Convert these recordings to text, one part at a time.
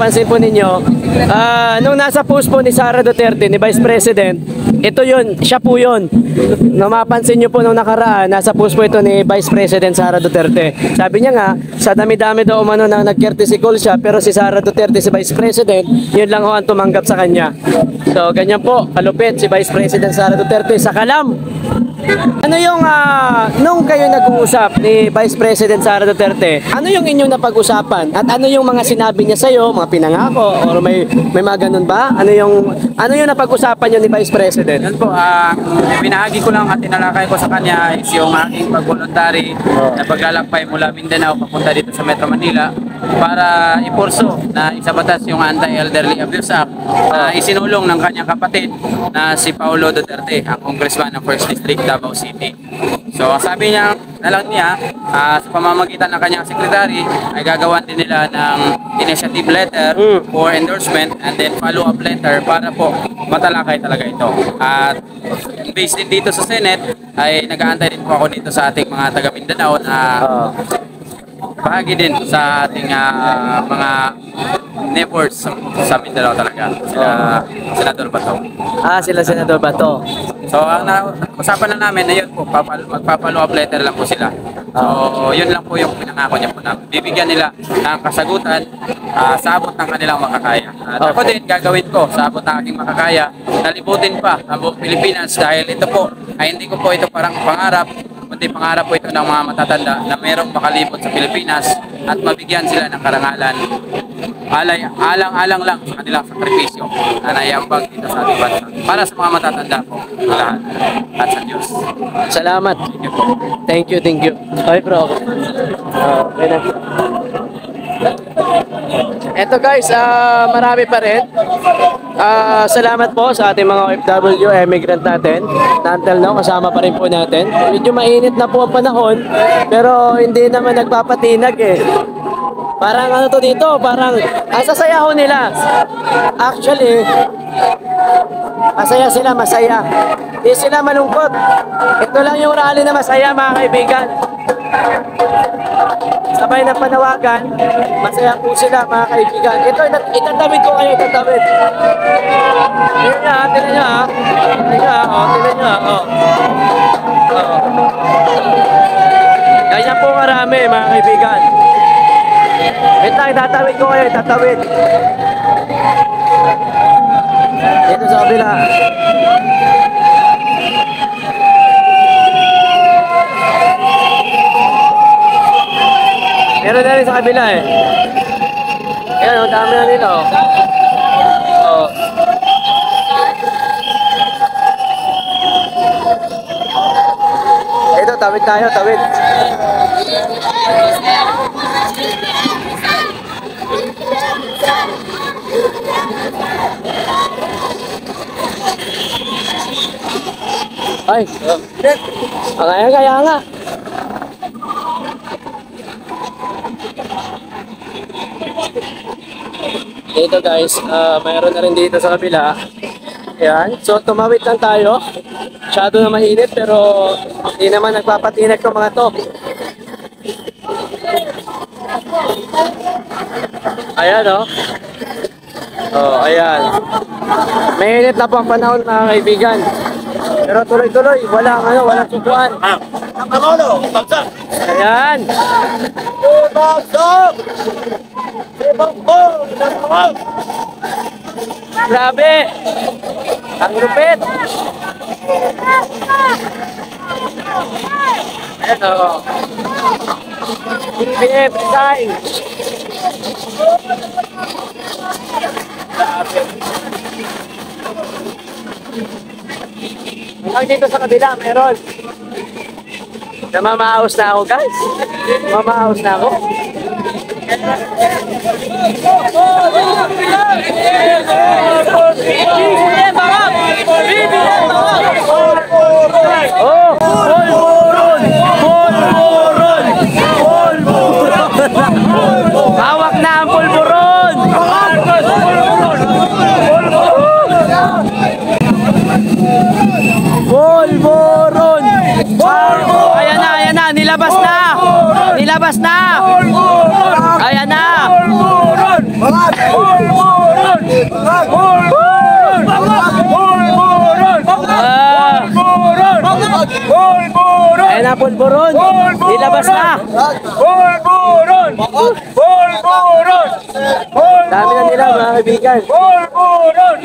mapapansin po ninyo, nung nasa post po ni Sara Duterte, ni Vice President, ito yun, siya po yun. Nung mapansin nyo po nung nakaraan, nasa post po ito ni Vice President Sara Duterte. Sabi niya nga, sa dami-dami daw umano na nag-courtesy call siya, pero si Sara Duterte, si Vice President, yun lang ho ang tumanggap sa kanya. So, ganyan po, kalupit si Vice President Sara Duterte sa kalam. Ano yung, nung kayo nag-uusap ni Vice President Sara Duterte, ano yung inyong napag-usapan? At ano yung mga sinabi niya sa'yo, mga pinangako, or may mga ganun ba? Ano yung napag-usapan niyo ni Vice President? Yan po, binahagi ko lang at tinalakay ko sa kanya is yung aking pag-voluntary na paglalakbay mula Mindanao papunta dito sa Metro Manila para ipurso na isabatas yung Anti-Elderly Abuse Act na isinulong ng kanyang kapatid na si Paulo Duterte, ang congressman ng 1st District, Davao City. So sabi niya na lang niya, sa pamamagitan ng kanyang secretary ay gagawan din nila ng initiative letter for endorsement and then follow-up letter para po matalakay talaga ito. At based din dito sa Senate ay nag-aantay din po ako dito sa ating mga taga Mindanao na bahagi din sa ating mga neighbors sa Mindanao talaga. Sila Senador Bato. Sila Senador Bato. So, ang usapan na namin na yun po, magpapalo up letter lang po sila. So, yun lang po yung pinangako niya po na bibigyan nila ng kasagutan sa abot ng kanilang makakaya. At ako din, gagawin ko sa abot ng aking makakaya, nalibutin pa ang buong Pilipinas dahil ito po, ay hindi ko po ito parang pangarap, kundi pangarap po ito ng mga matatanda na merong makalibot sa Pilipinas at mabigyan sila ng karangalan. Alang-alang lang sa kanilang sakripisyo na naiambag dito sa ating bansa para sa mga matatanda po lahat at sa Diyos. Salamat. Thank you. Thank you. Okay, bro. Okay na. Eto guys, marami pa rin. Salamat po sa ating mga OFW, immigrant natin. Until now, kasama pa rin po natin. Medyo mainit na po ang panahon, pero hindi naman nagpapatinag eh. Parang ano to dito, parang ang sasaya ho nila. Actually, masaya sila, masaya. Hindi sila malungkot. Ito lang yung rally na masaya, mga kaibigan. Sabay na panawagan, masaya po sila, mga kaibigan. Ito, itatawid ko kayo, itatawid. Tignan nyo ha, tignan nyo ha. Tignan nyo ha, tignan nyo ha. Ganyan po karami, mga kaibigan. Ito, itatawid ko kayo, itatawid. Dito sa kabila. Meron na rin sa kabila eh. Ayan, ang dami na nila oh. Ito, tawid tayo, tawid. Ay, kaya nga. Dito guys, mayroon na rin dito sa kabila. Ayan, so tumawid lang tayo. Masyado na mainit pero hindi naman nagpapatinag ng mga to. Ayan oh. Oh, ayan. Mainit na po ang panahon, mga kaibigan. Pero tuloy-tuloy, walang sukuan. Ang Pangulo, bagsak! Ayan. Bagsak! Grabe! Ang lupit! Ayan o. BBM, resign! Grabe. Hanggang dito sa kabila, meron. Namamaos na ako, guys. Namamaos na ako. Oh, Polvoron! Polvoron! Polvoron! Hawak na ang Polvoron! Polvoron! Ayan na, nilabas na! Nilabas na! Ayan na! Ayan na, pulburon. Ilabas na. Dami na nila mga kaibigan.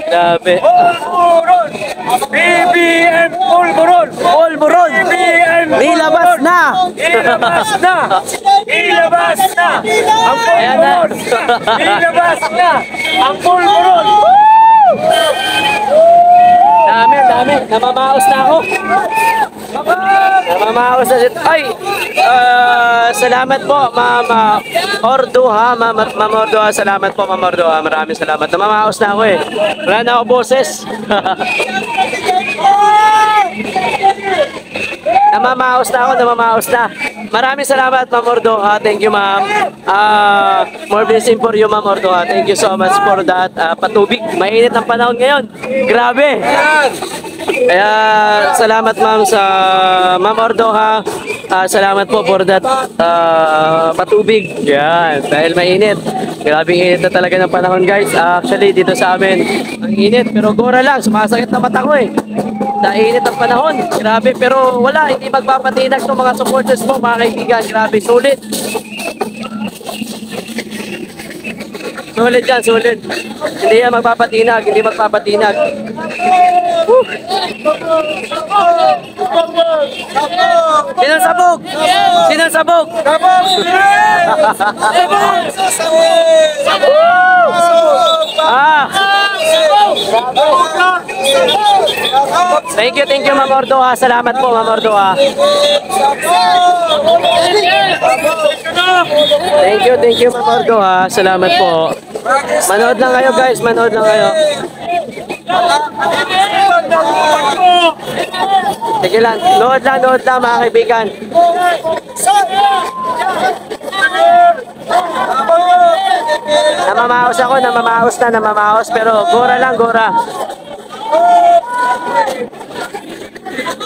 Dami. BBM Pulburon! Pulburon. BBM Ilabas na. Ilabas na! Ilabas na! Ang Ayan na. Pulburon! Ilabas na! Ang Pulburon! Dami, dami. Namamaos na ako. Namamaos na siya. Ay! Salamat po, Mama Ordoha. Mama Ordoha, salamat po, Mama Ordoha. Maraming salamat. Namamaos na ako eh. Wala na ako boses. Namamaos na ako, namamaos na. Maraming salamat, Ma'am Ordoha. Thank you, ma'am. More blessing for you, Ma'am Ordoha. Thank you so much for that. Patubig. Mainit ang panahon ngayon. Grabe. Kaya salamat, ma'am, sa Ma'am Ordoha. Salamat po for that patubig. Yan. Dahil mainit. Grabe init na talaga ng panahon, guys. Actually, dito sa amin, ang init. Pero gora lang. Sumasakit na mata ko eh. Nainit ang panahon. Grabe, pero wala, hindi magpapatinag ng mga supporters mo, mga kaibigan. Grabe, sulit. Sulit yan, sulit. Hindi yan magpapatinag, hindi magpapatinag. Woo! Sinang sabog? Sinang sabog? Thank you, Ma'am Ordoha. Salamat po, Ma'am Ordoha. Thank you, Ma'am Ordoha. Salamat po. Manood lang kayo, guys. Manood lang kayo. Sige lang. Nood lang, mga kaibigan. Namamaos ako, namamaos. Pero gora lang, gora.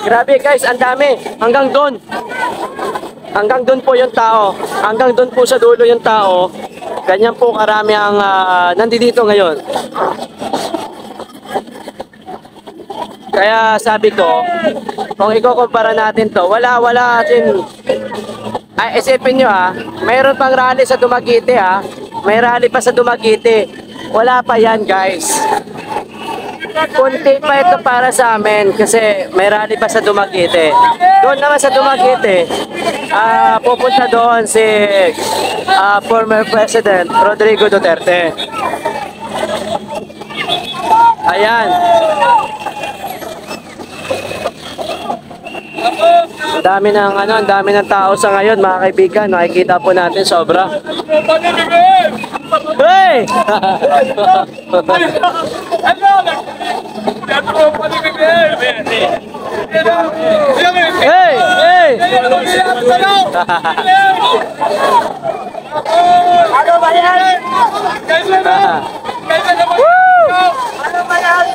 Grabe guys, ang dami. Hanggang doon. Hanggang doon po yung tao. Hanggang doon po sa dulo yung tao. Ganyan po karami ang nandito ngayon. Kaya sabi ko, kung ikukumpara natin to, wala atin. Ay, isipin nyo ha, mayroon pang rally sa Dumaguete ha. May rally pa sa Dumaguete. Wala pa yan guys. Kunti pa ito para sa amin kasi may rally pa sa Dumaguete. Doon naman sa Dumaguete, pupunta doon si former President Rodrigo Duterte. Ayan. Ang dami ng tao sa ngayon, mga kaibigan. Nakikita po natin sobra. Hey! Hey! Hey! Ano ba yan? Ano ba yan?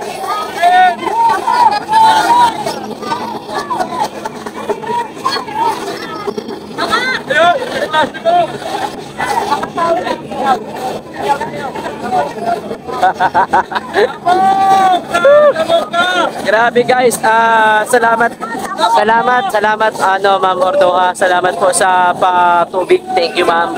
Grabe guys, salamat Ma'am Ordoha. Salamat po sa patubig. Thank you, ma'am.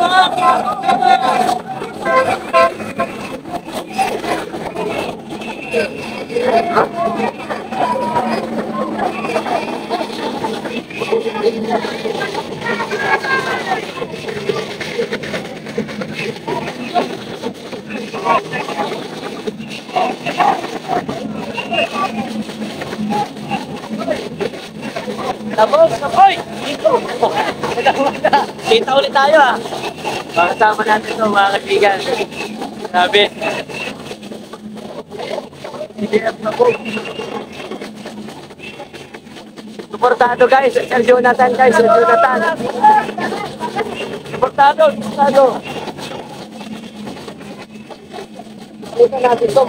Tapos, kapoy! Kita ulit tayo ah. Pakasama natin ito mga kaibigan. Grabe. Suportado guys. Sir Jonathan guys. Sir Jonathan. Suportado. Kita natin ito.